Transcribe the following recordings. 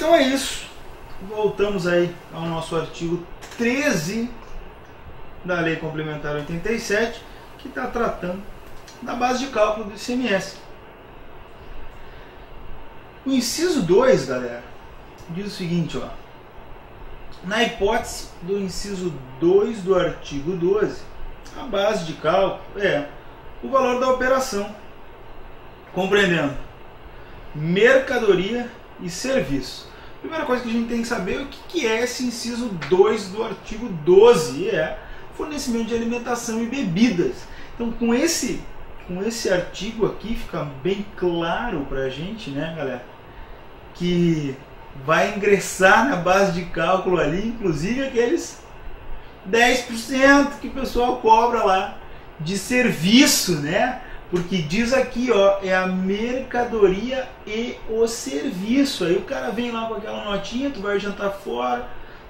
Então é isso. Voltamos aí ao nosso artigo 13 da Lei Complementar 87, que está tratando da base de cálculo do ICMS. O inciso 2, galera, diz o seguinte, ó. Na hipótese do inciso 2 do artigo 12, a base de cálculo é o valor da operação, compreendendo mercadoria e serviço. Primeira coisa que a gente tem que saber é o que é esse inciso 2 do artigo 12, é fornecimento de alimentação e bebidas. Então, com esse artigo aqui, fica bem claro pra gente, né, galera, que vai ingressar na base de cálculo ali, inclusive aqueles 10% que o pessoal cobra lá de serviço, né? Porque diz aqui, ó, é a mercadoria e o serviço. Aí o cara vem lá com aquela notinha, tu vai jantar fora,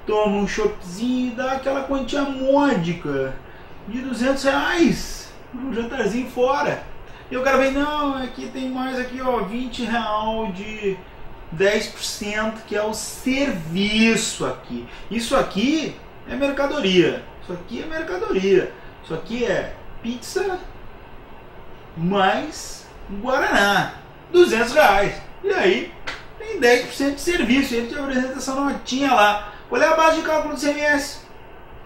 toma um choppzinho e dá aquela quantia módica de R$200, um jantarzinho fora. E o cara vem, não, aqui tem mais aqui, ó, R$20 de 10%, que é o serviço aqui. Isso aqui é mercadoria. Isso aqui é mercadoria. Isso aqui é pizza mais Guaraná. R$200. E aí tem 10% de serviço. Ele te apresenta essa notinha lá. Qual é a base de cálculo do ICMS?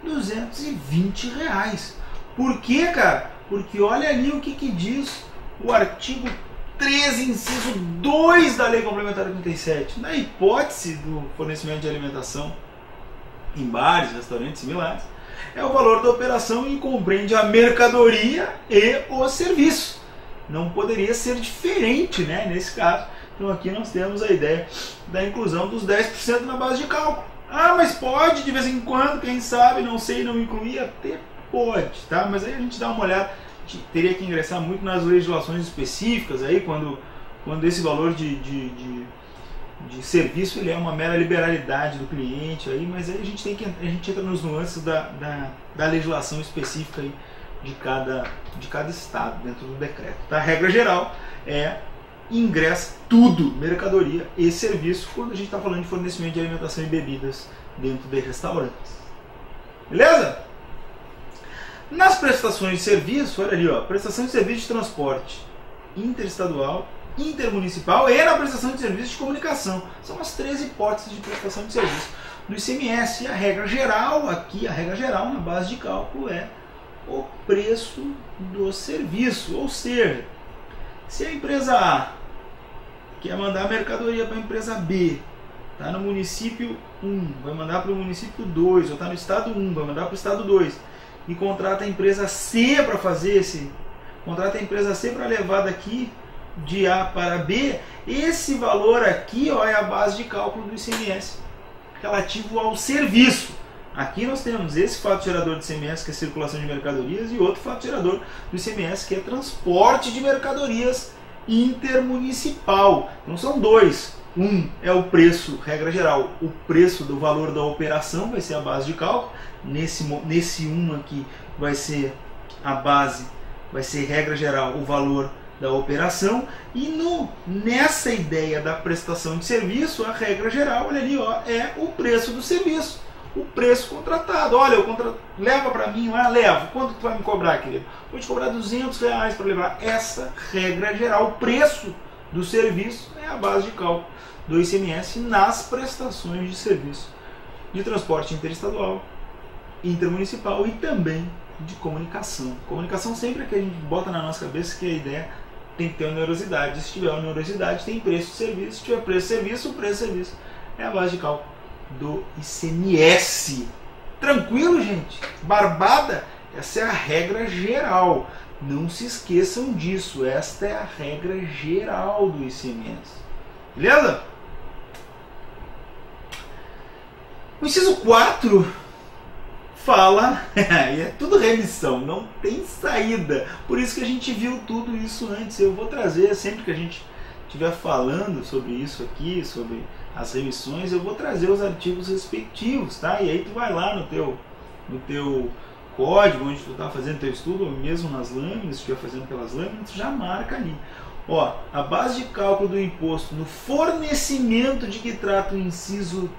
R$220. Por quê, cara? Porque olha ali o que diz o artigo 13, inciso 2 da Lei Complementar 87. Na hipótese do fornecimento de alimentação em bares, restaurantes similares, é o valor da operação e compreende a mercadoria e o serviço. Não poderia ser diferente, né, nesse caso. Então aqui nós temos a ideia da inclusão dos 10% na base de cálculo. Ah, mas pode de vez em quando, quem sabe, não sei, não incluir, até pode, tá? Mas aí a gente dá uma olhada. Teria que ingressar muito nas legislações específicas aí, quando esse valor de serviço ele é uma mera liberalidade do cliente aí, mas aí a gente entra nos nuances da legislação específica aí de cada estado dentro do decreto. Tá? A regra geral ingressa tudo, mercadoria e serviço, quando a gente está falando de fornecimento de alimentação e bebidas dentro de restaurantes. Beleza? Nas prestações de serviço, olha ali, ó, prestação de serviço de transporte interestadual, intermunicipal e na prestação de serviço de comunicação. São as 3 hipóteses de prestação de serviço do ICMS. E a regra geral aqui, a regra geral na base de cálculo é o preço do serviço. Ou seja, se a empresa A quer mandar mercadoria para a empresa B, está no município 1, vai mandar para o município 2, ou está no estado 1, vai mandar para o estado 2, e contrata a empresa C para fazer contrata a empresa C para levar daqui de A para B, esse valor aqui, ó, é a base de cálculo do ICMS relativo ao serviço. Aqui nós temos esse fato gerador do ICMS, que é circulação de mercadorias, e outro fato gerador do ICMS, que é transporte de mercadorias intermunicipal. Então são dois. Um é o preço, regra geral, o preço do valor da operação vai ser a base de cálculo. Nesse um aqui vai ser a base, vai ser regra geral o valor da operação. E nessa ideia da prestação de serviço, a regra geral, olha ali, ó, é o preço do serviço, o preço contratado. Olha, leva para mim lá, levo. Quanto tu vai me cobrar, querido? Vou te cobrar R$200 para levar. Essa regra geral, o preço do serviço é a base de cálculo do ICMS nas prestações de serviço de transporte interestadual, intermunicipal e também de comunicação. Comunicação sempre é que a gente bota na nossa cabeça que a ideia tem que ter onerosidade. Se tiver onerosidade, tem preço de serviço. Se tiver preço de serviço, o preço de serviço é a base de cálculo do ICMS. Tranquilo, gente? Barbada? Essa é a regra geral. Não se esqueçam disso. Esta é a regra geral do ICMS. Beleza? O inciso 4 fala, e é tudo remissão, não tem saída. Por isso que a gente viu tudo isso antes. Eu vou trazer, sempre que a gente estiver falando sobre isso aqui, sobre as remissões, eu vou trazer os artigos respectivos, tá? E aí tu vai lá no teu código, onde tu está fazendo teu estudo, ou mesmo nas lâminas, se estiver fazendo pelas lâminas, tu já marca ali. Ó, a base de cálculo do imposto no fornecimento de que trata o inciso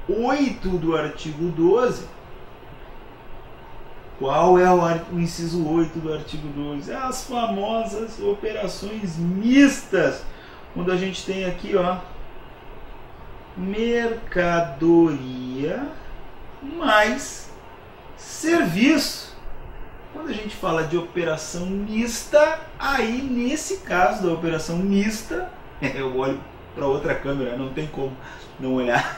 8 do artigo 12. Qual é o inciso 8 do artigo 12? As famosas operações mistas, onde a gente tem aqui, ó, mercadoria mais serviço. Quando a gente fala de operação mista, aí nesse caso da operação mista, eu olho para outra câmera, não tem como não olhar.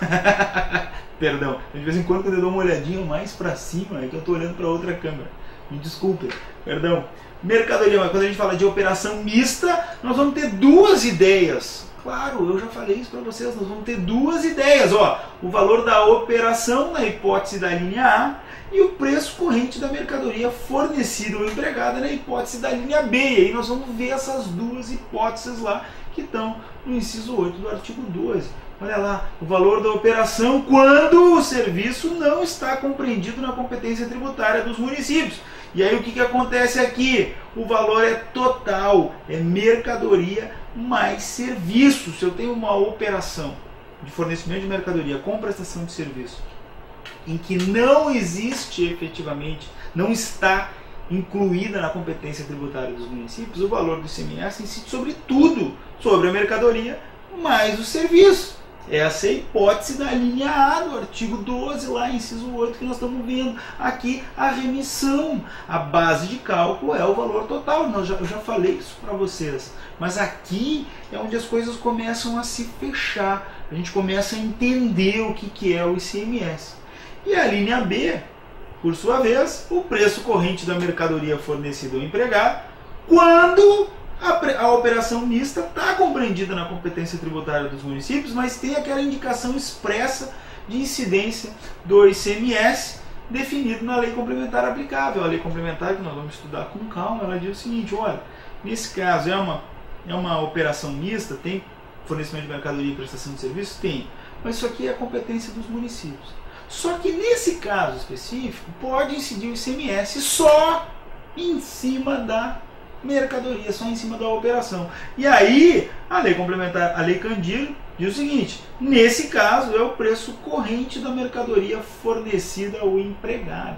Perdão, de vez em quando eu dou uma olhadinha mais para cima, é que eu estou olhando para outra câmera. Me desculpe, perdão. Mercadoria, mas quando a gente fala de operação mista, nós vamos ter duas ideias. Claro, eu já falei isso para vocês, nós vamos ter duas ideias. Ó, o valor da operação na hipótese da linha A e o preço corrente da mercadoria fornecida ou empregada na hipótese da linha B. E aí nós vamos ver essas duas hipóteses lá que estão no inciso 8 do artigo 12. Olha lá, o valor da operação quando o serviço não está compreendido na competência tributária dos municípios. E aí o que acontece aqui? O valor é total, é mercadoria mais serviço. Se eu tenho uma operação de fornecimento de mercadoria com prestação de serviço em que não existe efetivamente, não está incluída na competência tributária dos municípios, o valor do ICMS incide sobre tudo, sobre a mercadoria mais o serviço. Essa é a hipótese da linha A do artigo 12, lá inciso 8, que nós estamos vendo aqui a remissão. A base de cálculo é o valor total. Eu já falei isso para vocês. Mas aqui é onde as coisas começam a se fechar. A gente começa a entender o que é o ICMS. E a linha B, por sua vez, o preço corrente da mercadoria fornecida ou empregada, quando a operação mista está compreendida na competência tributária dos municípios, mas tem aquela indicação expressa de incidência do ICMS definido na lei complementar aplicável. A lei complementar, que nós vamos estudar com calma, ela diz o seguinte: olha, nesse caso é uma operação mista, tem fornecimento de mercadoria e prestação de serviço? Tem, mas isso aqui é a competência dos municípios. Só que nesse caso específico pode incidir o ICMS só em cima da mercadoria, só em cima da operação. E aí a lei complementar, a lei Candir, diz o seguinte: nesse caso é o preço corrente da mercadoria fornecida ou empregada.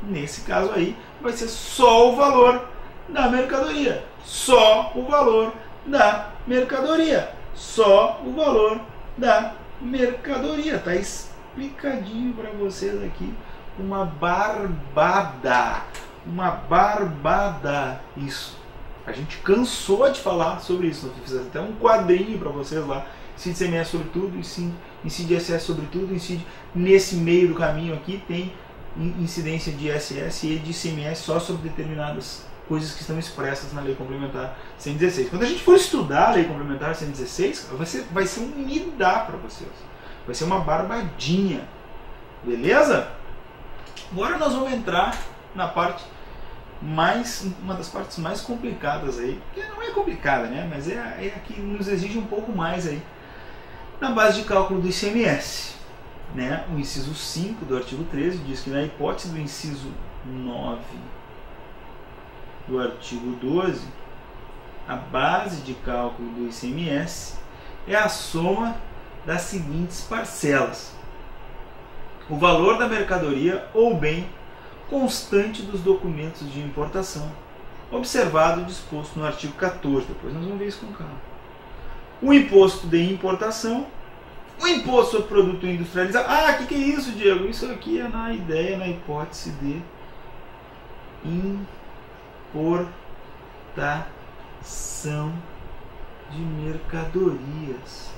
Nesse caso aí vai ser só o valor da mercadoria, só o valor da mercadoria, só o valor da mercadoria. Tá explicadinho para vocês aqui, uma barbada, isso. A gente cansou de falar sobre isso. Eu fiz até um quadrinho para vocês lá. Incide ICMS sobre tudo, incide ISS sobre tudo, incide nesse meio do caminho aqui, tem incidência de ISS e de ICMS só sobre determinadas coisas que estão expressas na Lei Complementar 116. Quando a gente for estudar a Lei Complementar 116, vai ser um midá para vocês. Vai ser uma barbadinha. Beleza? Agora nós vamos entrar na parte uma das partes mais complicadas aí, que não é complicada, né? Mas é a que nos exige um pouco mais aí, na base de cálculo do ICMS, né? O inciso 5 do artigo 13 diz que na hipótese do inciso 9 do artigo 12, a base de cálculo do ICMS é a soma das seguintes parcelas: o valor da mercadoria ou bem constante dos documentos de importação, observado o disposto no artigo 14. Depois nós vamos ver isso com calma. O imposto de importação, o imposto sobre produto industrializado. Ah, o que é isso, Diego? Isso aqui é na hipótese de importação de mercadorias.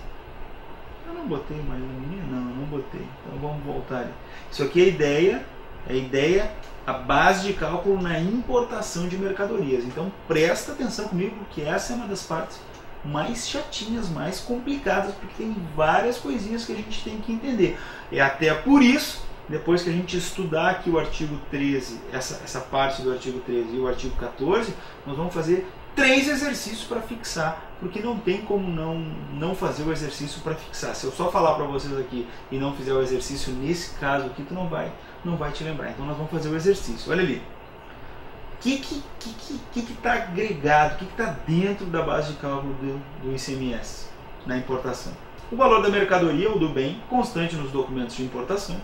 Eu não botei mais na minha? Não botei. Então vamos voltar ali. Isso aqui é a ideia, a base de cálculo na importação de mercadorias. Então presta atenção comigo, porque essa é uma das partes mais chatinhas, mais complicadas, porque tem várias coisinhas que a gente tem que entender. E até por isso, depois que a gente estudar aqui o artigo 13, essa parte do artigo 13 e o artigo 14, nós vamos fazer 3 exercícios para fixar, porque não tem como não fazer o exercício para fixar. Se eu só falar para vocês aqui e não fizer o exercício nesse caso aqui, tu não vai te lembrar. Então nós vamos fazer o exercício. Olha ali. O que está agregado, o que está dentro da base de cálculo do ICMS na importação? O valor da mercadoria ou do bem, constante nos documentos de importação,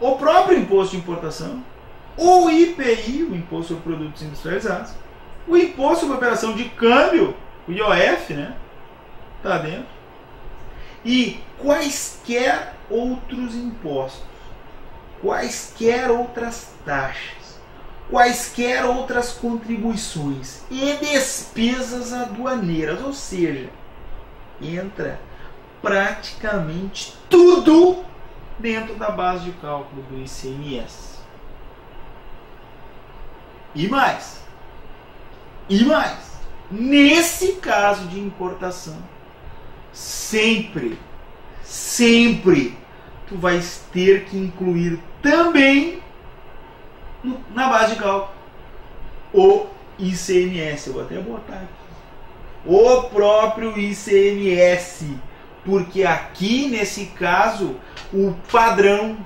o próprio imposto de importação, o IPI, o Imposto sobre Produtos Industrializados, o Imposto sobre Operação de Câmbio, o IOF, né? Está dentro. E quaisquer outros impostos, quaisquer outras taxas, quaisquer outras contribuições e despesas aduaneiras, ou seja, entra praticamente tudo dentro da base de cálculo do ICMS. E mais, nesse caso de importação, sempre tu vais ter que incluir também na base de cálculo o ICMS. Eu vou até botar aqui. O próprio ICMS. Porque aqui, nesse caso, o padrão,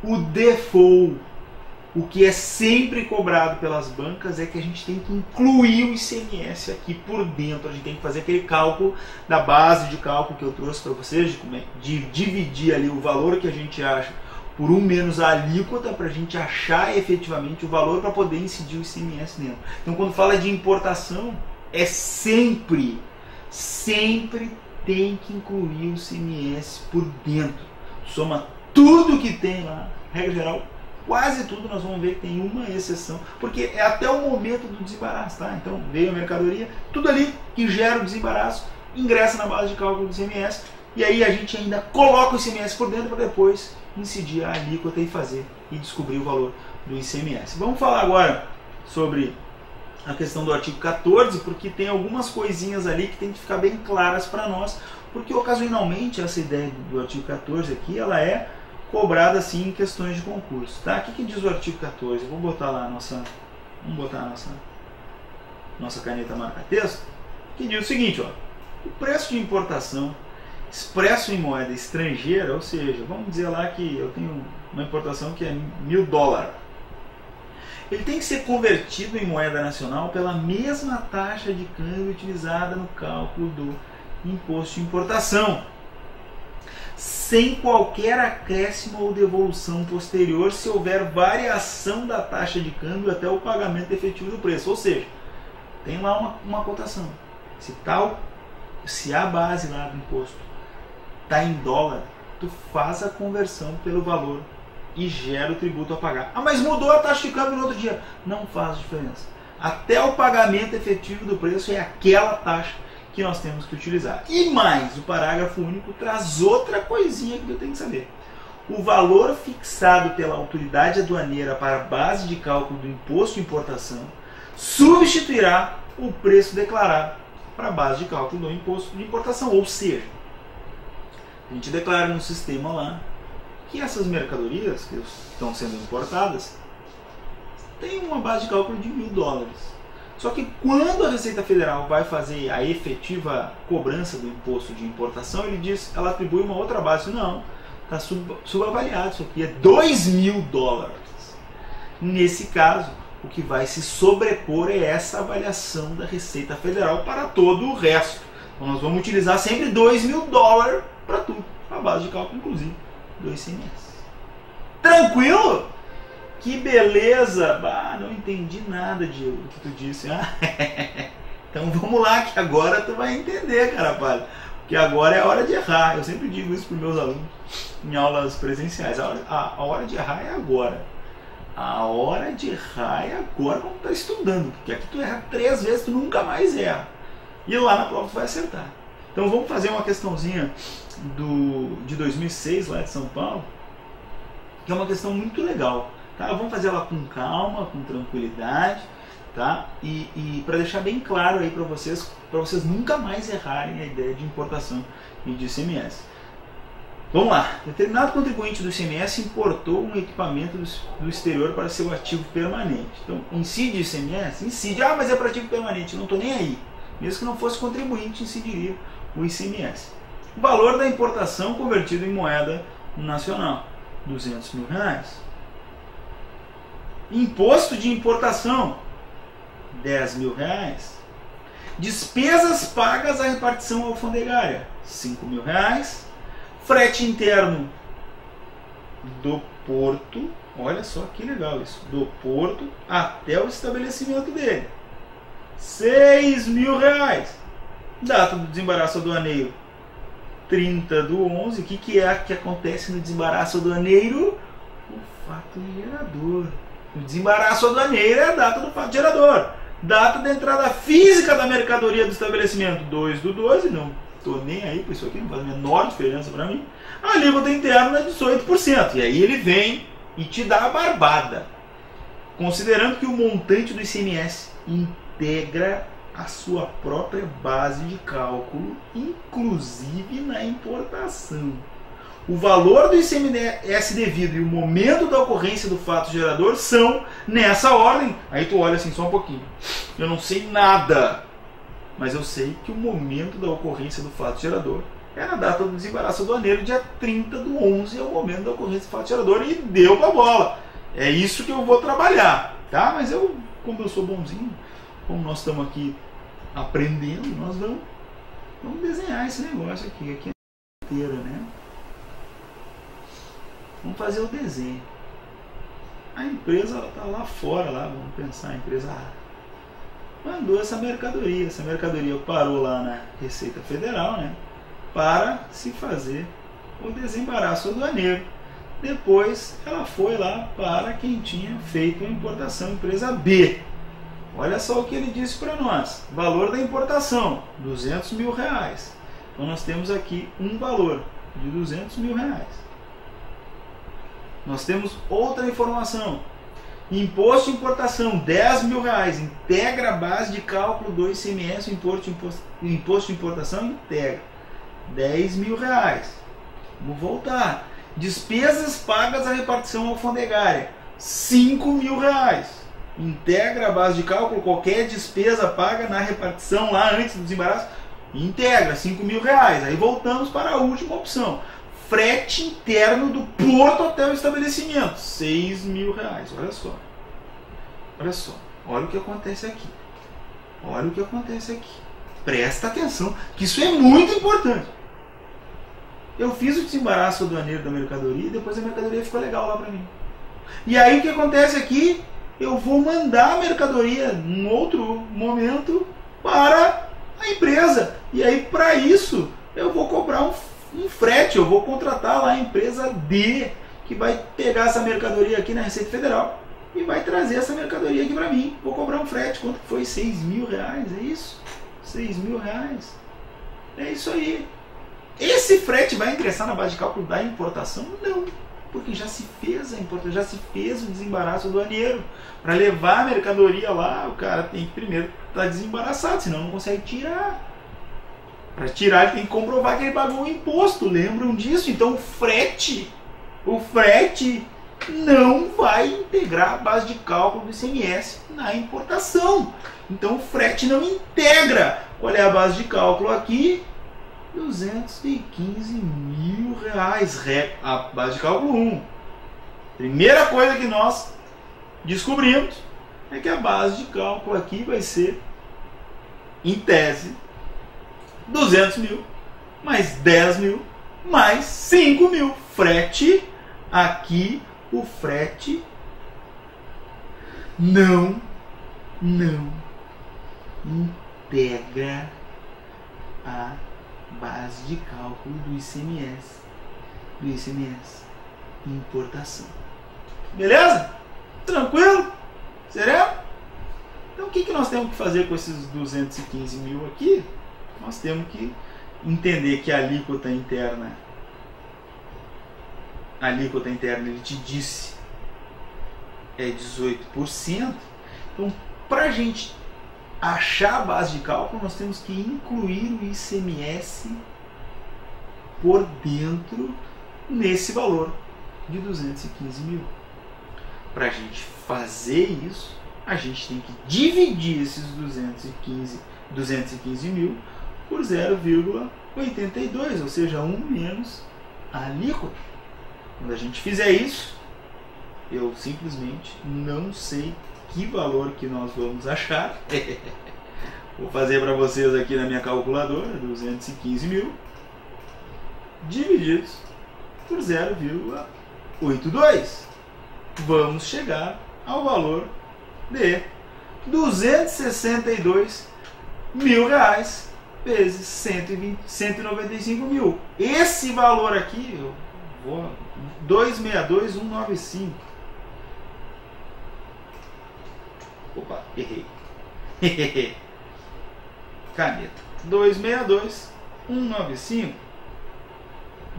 o default, o que é sempre cobrado pelas bancas é que a gente tem que incluir o ICMS aqui por dentro. A gente tem que fazer aquele cálculo da base de cálculo que eu trouxe para vocês, de dividir ali o valor que a gente acha por 1 menos a alíquota, para a gente achar efetivamente o valor para poder incidir o ICMS dentro. Então, quando fala de importação, é sempre tem que incluir o ICMS por dentro. Soma tudo que tem lá, regra geral, quase tudo. Nós vamos ver que tem uma exceção, porque é até o momento do desembaraço, tá? Então veio a mercadoria, tudo ali que gera o desembaraço ingressa na base de cálculo do ICMS, e aí a gente ainda coloca o ICMS por dentro para depois incidir a alíquota e fazer e descobrir o valor do ICMS. Vamos falar agora sobre a questão do artigo 14, porque tem algumas coisinhas ali que tem que ficar bem claras para nós, porque ocasionalmente essa ideia do artigo 14 aqui, ela é cobrada assim em questões de concurso, tá? O que diz o artigo 14? Vamos botar lá a nossa caneta marca-texto, que diz o seguinte, ó: o preço de importação expresso em moeda estrangeira, ou seja, vamos dizer lá que eu tenho uma importação que é $1.000, ele tem que ser convertido em moeda nacional pela mesma taxa de câmbio utilizada no cálculo do imposto de importação, sem qualquer acréscimo ou devolução posterior se houver variação da taxa de câmbio até o pagamento efetivo do preço. Ou seja, tem lá uma cotação. Se a base lá do imposto está em dólar, tu faz a conversão pelo valor e gera o tributo a pagar. Ah, mas mudou a taxa de câmbio no outro dia. Não faz diferença. Até o pagamento efetivo do preço é aquela taxa que nós temos que utilizar. E mais, o parágrafo único traz outra coisinha que eu tenho que saber. O valor fixado pela autoridade aduaneira para a base de cálculo do imposto de importação substituirá o preço declarado para a base de cálculo do imposto de importação. Ou seja, a gente declara no sistema lá que essas mercadorias que estão sendo importadas têm uma base de cálculo de $1.000. Só que quando a Receita Federal vai fazer a efetiva cobrança do imposto de importação, ela atribui uma outra base. Não, está subavaliado, isso aqui é $2.000. Nesse caso, o que vai se sobrepor é essa avaliação da Receita Federal para todo o resto. Então nós vamos utilizar sempre $2.000 para tudo, a base de cálculo inclusive do ICMS. Tranquilo? Que beleza! Bah, não entendi nada, Diego, do que tu disse. Então vamos lá, que agora tu vai entender, cara, porque agora é a hora de errar. Eu sempre digo isso para os meus alunos em aulas presenciais. A hora de errar é agora. A hora de errar é agora quando tu está estudando, porque aqui tu erra 3 vezes, tu nunca mais erra. E lá na prova tu vai acertar. Então vamos fazer uma questãozinha de 2006, lá de São Paulo, que é uma questão muito legal. Tá? Vamos fazer ela com calma, com tranquilidade, tá? E para deixar bem claro aí para vocês nunca mais errarem a ideia de importação e de ICMS. Vamos lá. Determinado contribuinte do ICMS importou um equipamento do exterior para seu ativo permanente. Então, incide o ICMS? Incide. Ah, mas é para ativo permanente. Não estou nem aí. Mesmo que não fosse contribuinte, incidiria o ICMS. O valor da importação convertido em moeda nacional, R$200 mil. Imposto de importação, R$10 mil. Despesas pagas à repartição alfandegária, R$5 mil. Frete interno do porto, olha só que legal isso, do porto até o estabelecimento dele, R$6 mil. Data do desembaraço aduaneiro, 30/11. O que é que acontece no desembaraço aduaneiro? O fato gerador. O desembaraço aduaneiro é a data do fato gerador. Data da entrada física da mercadoria do estabelecimento, 2/12. Não estou nem aí para isso aqui, não faz a menor diferença para mim. A alíquota interna é 18%. E aí ele vem e te dá a barbada. Considerando que o montante do ICMS integra a sua própria base de cálculo, inclusive na importação. O valor do ICMS devido e o momento da ocorrência do fato gerador são nessa ordem. Aí tu olha assim só um pouquinho. Eu não sei nada, mas eu sei que o momento da ocorrência do fato gerador é na data do desembaraço aduaneiro, dia 30/11 é o momento da ocorrência do fato gerador, e deu pra bola. É isso que eu vou trabalhar, tá? Mas eu, como eu sou bonzinho, como nós estamos aqui aprendendo, nós vamos desenhar esse negócio aqui é inteira, né? Vamos fazer o desenho. A empresa está lá fora, lá, vamos pensar, a empresa mandou essa mercadoria parou lá na Receita Federal, né, para se fazer o desembaraço aduaneiro. Depois ela foi lá para quem tinha feito a importação, empresa B. Olha só o que ele disse para nós. Valor da importação, R$200 mil. Então nós temos aqui um valor de R$200 mil. Nós temos outra informação. Imposto de importação, R$10 mil. Integra a base de cálculo do ICMS, imposto de importação integra. R$10 mil. Vamos voltar. Despesas pagas à repartição alfandegária, R$5 mil. Integra a base de cálculo, qualquer despesa paga na repartição lá antes do desembaraço, integra, R$5 mil. Aí voltamos para a última opção. Frete interno do porto até o estabelecimento, R$6 mil. Olha só. Olha só. Olha o que acontece aqui. Olha o que acontece aqui. Presta atenção, que isso é muito importante. Eu fiz o desembaraço aduaneiro da mercadoria e depois a mercadoria ficou legal lá para mim. E aí o que acontece aqui? Eu vou mandar a mercadoria em outro momento para a empresa. E aí, para isso, eu vou cobrar um frete. Eu vou contratar lá a empresa D, que vai pegar essa mercadoria aqui na Receita Federal e vai trazer essa mercadoria aqui para mim. Vou cobrar um frete. Quanto foi? R$6 mil, é isso? R$6 mil. É isso aí. Esse frete vai ingressar na base de cálculo da importação? Não. Porque já se fez a importação, já se fez o desembaraço aduaneiro. Para levar a mercadoria lá, o cara tem que primeiro estar desembaraçado, senão não consegue tirar. Para tirar, ele tem que comprovar que ele pagou o imposto. Lembram disso? Então o frete não vai integrar a base de cálculo do ICMS na importação. Então o frete não integra. Qual é a base de cálculo aqui? R$215 mil. A base de cálculo 1. Primeira coisa que nós descobrimos é que a base de cálculo aqui vai ser, em tese, 200 mil, mais 10 mil, mais 5 mil. Frete, aqui o frete não integra a base de cálculo do ICMS importação. Beleza? Tranquilo? Sereno? Então o que nós temos que fazer com esses 215 mil aqui? Nós temos que entender que a alíquota interna, ele te disse, é 18%. Então, para a gente achar a base de cálculo, nós temos que incluir o ICMS por dentro nesse valor de 215 mil. Para a gente fazer isso, a gente tem que dividir esses 215 mil por 0,82, ou seja, 1 menos a alíquota. Quando a gente fizer isso, eu simplesmente não sei que valor que nós vamos achar. Vou fazer para vocês aqui na minha calculadora, 215 mil divididos por 0,82. Vamos chegar ao valor de 262 mil reais vezes 195 mil. Esse valor aqui, eu vou 262.195. Opa, errei. Caneta. 262.195.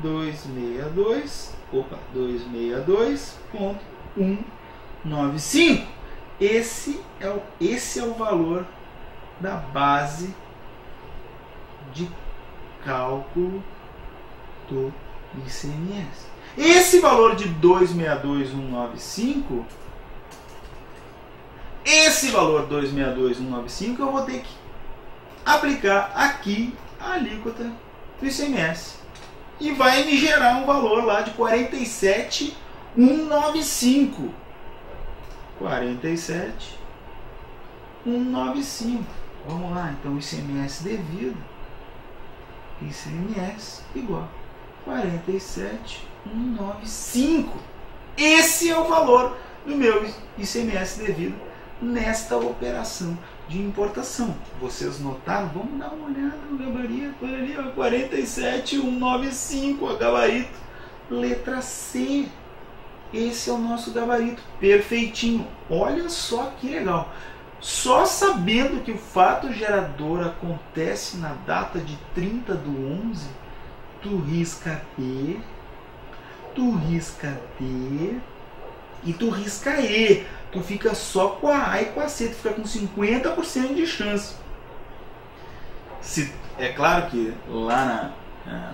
262.195. Esse é o valor da base de cálculo do ICMS. Esse valor de 262.195, eu vou ter que aplicar aqui a alíquota do ICMS. E vai me gerar um valor lá de 47.195. 47.195. Vamos lá, então ICMS devido. ICMS igual a 47.195. Esse é o valor do meu ICMS devido nesta operação de importação. Vocês notaram? Vamos dar uma olhada no gabarito. Olha ali, 47.195, o gabarito. Letra C. Esse é o nosso gabarito perfeitinho. Olha só que legal. Só sabendo que o fato gerador acontece na data de 30/11, tu risca P, tu risca D e tu risca E. Tu fica só com a A e com a C, tu fica com 50% de chance. É claro que lá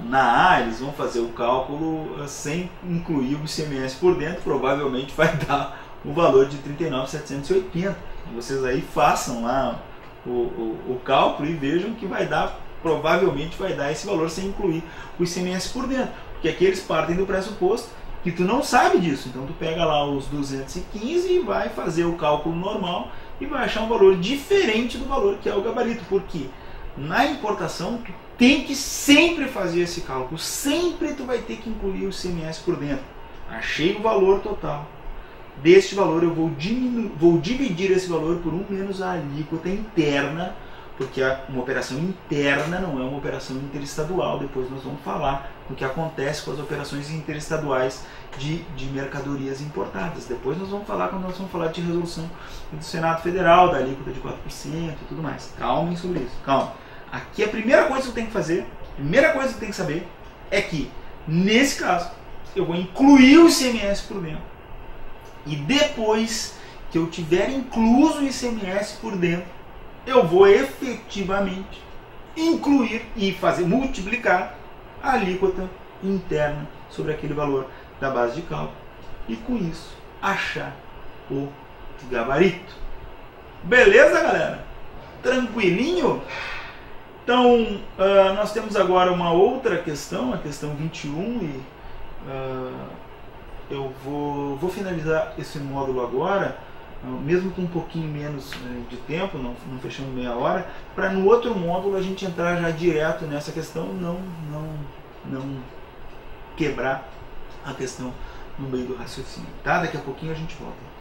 na A eles vão fazer o cálculo sem incluir o ICMS por dentro, provavelmente vai dar o valor de 39.780. Vocês aí façam lá o cálculo e vejam que vai dar, provavelmente vai dar esse valor sem incluir o ICMS por dentro, porque aqui eles partem do pressuposto que tu não sabe disso. Então tu pega lá os 215 e vai fazer o cálculo normal e vai achar um valor diferente do valor que é o gabarito, porque na importação tu tem que sempre fazer esse cálculo, sempre tu vai ter que incluir o ICMS por dentro. Achei o valor total. Deste valor eu vou dividir esse valor por 1 menos a alíquota interna, porque uma operação interna não é uma operação interestadual. Depois nós vamos falar do que acontece com as operações interestaduais de mercadorias importadas. Depois nós vamos falar, quando nós vamos falar de resolução do Senado Federal, da alíquota de 4% e tudo mais. Calmem sobre isso, calma. Aqui a primeira coisa que eu tenho que fazer, a primeira coisa que eu tenho que saber é que, nesse caso, eu vou incluir o ICMS por dentro. E depois que eu tiver incluso o ICMS por dentro, eu vou efetivamente incluir e multiplicar a alíquota interna sobre aquele valor da base de cálculo e com isso achar o gabarito. Beleza, galera? Tranquilinho? Então nós temos agora uma outra questão, a questão 21, e eu vou finalizar esse módulo agora, mesmo com um pouquinho menos de tempo, não fechando meia hora, para no outro módulo a gente entrar já direto nessa questão, não quebrar a questão no meio do raciocínio, tá? Daqui a pouquinho a gente volta.